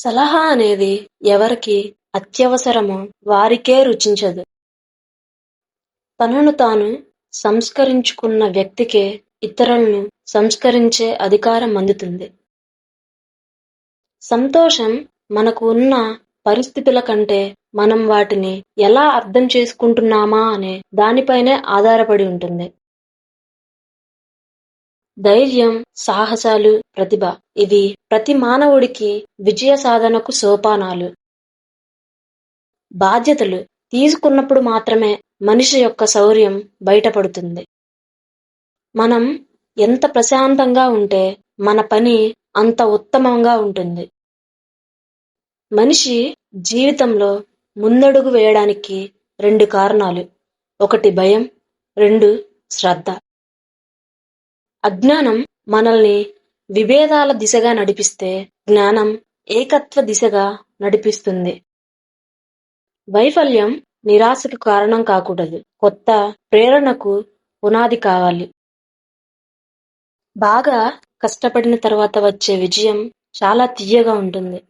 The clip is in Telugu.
సలహా అనేది ఎవరికి అత్యవసరమో వారికే రుచించదు. తనను తాను సంస్కరించుకున్న వ్యక్తికే ఇతరులను సంస్కరించే అధికారం అందుతుంది. సంతోషం మనకు ఉన్న పరిస్థితుల కంటే మనం వాటిని ఎలా అర్థం చేసుకుంటున్నామా అనే దానిపైనే ఆధారపడి ఉంటుంది. ధైర్యం, సాహసాలు, ప్రతిభ ఇవి ప్రతి మానవుడికి విజయ సాధనకు సోపానాలు. బాధ్యతలు తీసుకున్నప్పుడు మాత్రమే మనిషి యొక్క శౌర్యం బయటపడుతుంది. మనం ఎంత ప్రశాంతంగా ఉంటే మన పని అంత ఉత్తమంగా ఉంటుంది. మనిషి జీవితంలో ముందడుగు వేయడానికి 2 కారణాలు. 1 భయం, 2 శ్రద్ధ. అజ్ఞానం మనల్ని విభేదాల దిశగా నడిపిస్తే, జ్ఞానం ఏకత్వ దిశగా నడిపిస్తుంది. వైఫల్యం నిరాశకు కారణం కాకూడదు. కొత్త ప్రేరణకు పునాది కావాలి. బాగా కష్టపడిన తర్వాత వచ్చే విజయం చాలా తియ్యగా ఉంటుంది.